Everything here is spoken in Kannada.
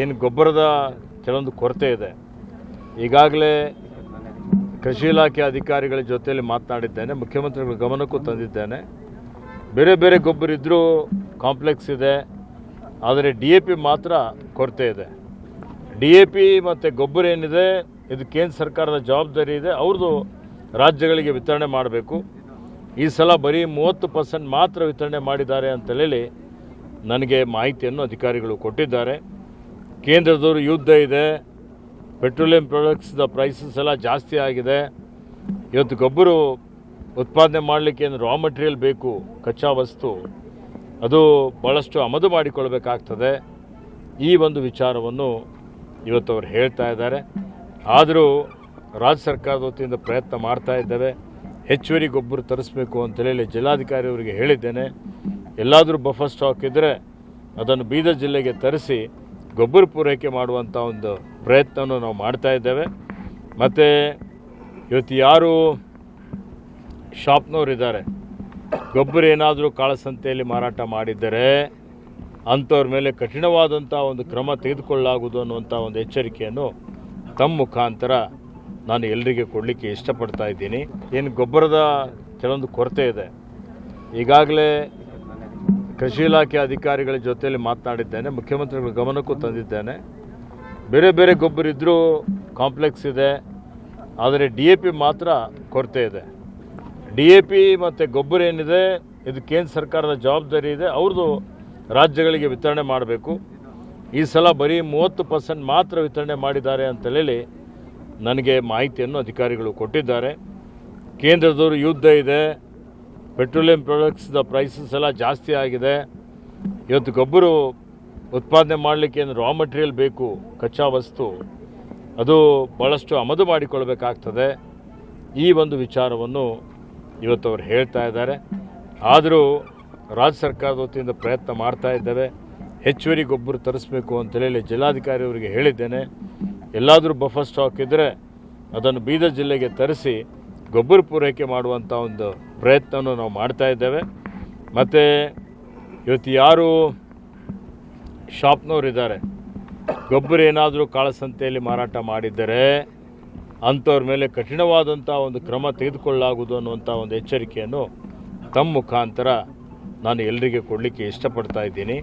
ಏನು ಗೊಬ್ಬರದ ಕೆಲವೊಂದು ಕೊರತೆ ಇದೆ. ಈಗಾಗಲೇ ಕೃಷಿ ಇಲಾಖೆ ಅಧಿಕಾರಿಗಳ ಜೊತೆಯಲ್ಲಿ ಮಾತನಾಡಿದ್ದೇನೆ, ಮುಖ್ಯಮಂತ್ರಿಗಳ ಗಮನಕ್ಕೂ ತಂದಿದ್ದೇನೆ. ಬೇರೆ ಬೇರೆ ಗೊಬ್ಬರ ಇದ್ದರೂ ಕಾಂಪ್ಲೆಕ್ಸ್ ಇದೆ, ಆದರೆ DAP ಮಾತ್ರ ಕೊರತೆ ಇದೆ. DAP ಮತ್ತು ಗೊಬ್ಬರ ಏನಿದೆ ಇದು ಕೇಂದ್ರ ಸರ್ಕಾರದ ಜವಾಬ್ದಾರಿ ಇದೆ, ಅವ್ರದ್ದು ರಾಜ್ಯಗಳಿಗೆ ವಿತರಣೆ ಮಾಡಬೇಕು. ಈ ಸಲ ಬರೀ 30% ಮಾತ್ರ ವಿತರಣೆ ಮಾಡಿದ್ದಾರೆ ಅಂತೇಳಿ ನನಗೆ ಮಾಹಿತಿಯನ್ನು ಅಧಿಕಾರಿಗಳು ಕೊಟ್ಟಿದ್ದಾರೆ. ಕೇಂದ್ರದವರು ಯುದ್ಧ ಇದೆ, ಪೆಟ್ರೋಲಿಯಂ ಪ್ರಾಡಕ್ಟ್ಸ್ದ ಪ್ರೈಸಸ್ ಎಲ್ಲ ಜಾಸ್ತಿ ಆಗಿದೆ. ಇವತ್ತು ಗೊಬ್ಬರ ಉತ್ಪಾದನೆ ಮಾಡಲಿಕ್ಕೆ ಏನು ರಾ ಮಟೀರಿಯಲ್ ಬೇಕು, ಕಚ್ಚಾ ವಸ್ತು, ಅದು ಭಾಳಷ್ಟು ಆಮದು ಮಾಡಿಕೊಳ್ಬೇಕಾಗ್ತದೆ. ಈ ಒಂದು ವಿಚಾರವನ್ನು ಇವತ್ತು ಅವರು ಹೇಳ್ತಾ ಇದ್ದಾರೆ. ಆದರೂ ರಾಜ್ಯ ಸರ್ಕಾರದ ವತಿಯಿಂದ ಪ್ರಯತ್ನ ಮಾಡ್ತಾ ಇದ್ದೇವೆ. ಹೆಚ್ಚುವರಿ ಗೊಬ್ಬರ ತರಿಸಬೇಕು ಅಂತೇಳಿ ಜಿಲ್ಲಾಧಿಕಾರಿ ಅವರಿಗೆ ಹೇಳಿದ್ದೇನೆ. ಎಲ್ಲಾದರೂ ಬಫರ್ ಸ್ಟಾಕ್ ಇದ್ದರೆ ಅದನ್ನು ಬೀದರ್ ಜಿಲ್ಲೆಗೆ ತರಿಸಿ ಗೊಬ್ಬರ ಪೂರೈಕೆ ಮಾಡುವಂಥ ಒಂದು ಪ್ರಯತ್ನವನ್ನು ನಾವು ಮಾಡ್ತಾ ಇದ್ದೇವೆ. ಮತ್ತು ಇವತ್ತು ಯಾರು ಶಾಪ್ನವರಿದ್ದಾರೆ, ಗೊಬ್ಬರ ಏನಾದರೂ ಕಾಳಸಂತೆಯಲ್ಲಿ ಮಾರಾಟ ಮಾಡಿದ್ದರೆ ಅಂಥವ್ರ ಮೇಲೆ ಕಠಿಣವಾದಂಥ ಒಂದು ಕ್ರಮ ತೆಗೆದುಕೊಳ್ಳಲಾಗುವುದು ಅನ್ನುವಂಥ ಒಂದು ಎಚ್ಚರಿಕೆಯನ್ನು ತಮ್ಮ ಮುಖಾಂತರ ನಾನು ಎಲ್ಲರಿಗೆ ಕೊಡಲಿಕ್ಕೆ ಇಷ್ಟಪಡ್ತಾ ಇದ್ದೀನಿ. ಏನು ಗೊಬ್ಬರದ ಕೆಲವೊಂದು ಕೊರತೆ ಇದೆ. ಈಗಾಗಲೇ ಕೃಷಿ ಇಲಾಖೆ ಅಧಿಕಾರಿಗಳ ಜೊತೆಯಲ್ಲಿ ಮಾತನಾಡಿದ್ದೇನೆ, ಮುಖ್ಯಮಂತ್ರಿಗಳ ಗಮನಕ್ಕೂ ತಂದಿದ್ದೇನೆ. ಬೇರೆ ಬೇರೆ ಗೊಬ್ಬರ ಇದ್ದರೂ ಕಾಂಪ್ಲೆಕ್ಸ್ ಇದೆ, ಆದರೆ DAP ಮಾತ್ರ ಕೊರತೆ ಇದೆ. DAP ಮತ್ತು ಗೊಬ್ಬರ ಏನಿದೆ ಇದು ಕೇಂದ್ರ ಸರ್ಕಾರದ ಜವಾಬ್ದಾರಿ ಇದೆ, ಅವ್ರದ್ದು ರಾಜ್ಯಗಳಿಗೆ ವಿತರಣೆ ಮಾಡಬೇಕು. ಈ ಸಲ ಬರೀ 30% ಮಾತ್ರ ವಿತರಣೆ ಮಾಡಿದ್ದಾರೆ ಅಂತೇಳಿ ನನಗೆ ಮಾಹಿತಿಯನ್ನು ಅಧಿಕಾರಿಗಳು ಕೊಟ್ಟಿದ್ದಾರೆ. ಕೇಂದ್ರದವರು ಯುದ್ಧ ಇದೆ, ಪೆಟ್ರೋಲಿಯಂ ಪ್ರಾಡಕ್ಟ್ಸ್ದ ಪ್ರೈಸಸ್ ಎಲ್ಲ ಜಾಸ್ತಿ ಆಗಿದೆ. ಇವತ್ತು ಗೊಬ್ಬರ ಉತ್ಪಾದನೆ ಮಾಡಲಿಕ್ಕೆ ಏನು ರಾ ಮಟೀರಿಯಲ್ ಬೇಕು, ಕಚ್ಚಾ ವಸ್ತು, ಅದು ಭಾಳಷ್ಟು ಆಮದು ಮಾಡಿಕೊಳ್ಬೇಕಾಗ್ತದೆ. ಈ ಒಂದು ವಿಚಾರವನ್ನು ಇವತ್ತು ಅವರು ಹೇಳ್ತಾ ಇದ್ದಾರೆ. ಆದರೂ ರಾಜ್ಯ ಸರ್ಕಾರದ ವತಿಯಿಂದ ಪ್ರಯತ್ನ ಮಾಡ್ತಾ ಇದ್ದೇವೆ. ಹೆಚ್ಚುವರಿ ಗೊಬ್ಬರ ತರಿಸಬೇಕು ಅಂತೇಳಿ ಜಿಲ್ಲಾಧಿಕಾರಿ ಅವರಿಗೆ ಹೇಳಿದ್ದೇನೆ. ಎಲ್ಲಾದರೂ ಬಫರ್ ಸ್ಟಾಕ್ ಇದ್ದರೆ ಅದನ್ನು ಬೀದರ್ ಜಿಲ್ಲೆಗೆ ತರಿಸಿ ಗೊಬ್ಬರ ಪೂರೈಕೆ ಮಾಡುವಂಥ ಒಂದು ಪ್ರಯತ್ನವನ್ನು ನಾವು ಮಾಡ್ತಾ ಇದ್ದೇವೆ. ಮತ್ತು ಇವತ್ತು ಯಾರು ಶಾಪ್ನವರಿದ್ದಾರೆ, ಗೊಬ್ಬರ ಏನಾದರೂ ಕಾಳಸಂತೆಯಲ್ಲಿ ಮಾರಾಟ ಮಾಡಿದ್ದರೆ ಅಂಥವ್ರ ಮೇಲೆ ಕಠಿಣವಾದಂಥ ಒಂದು ಕ್ರಮ ತೆಗೆದುಕೊಳ್ಳಲಾಗುವುದು ಅನ್ನುವಂಥ ಒಂದು ಎಚ್ಚರಿಕೆಯನ್ನು ತಮ್ಮ ಮುಖಾಂತರ ನಾನು ಎಲ್ಲರಿಗೆ ಕೊಡಲಿಕ್ಕೆ ಇಷ್ಟಪಡ್ತಾ ಇದ್ದೀನಿ.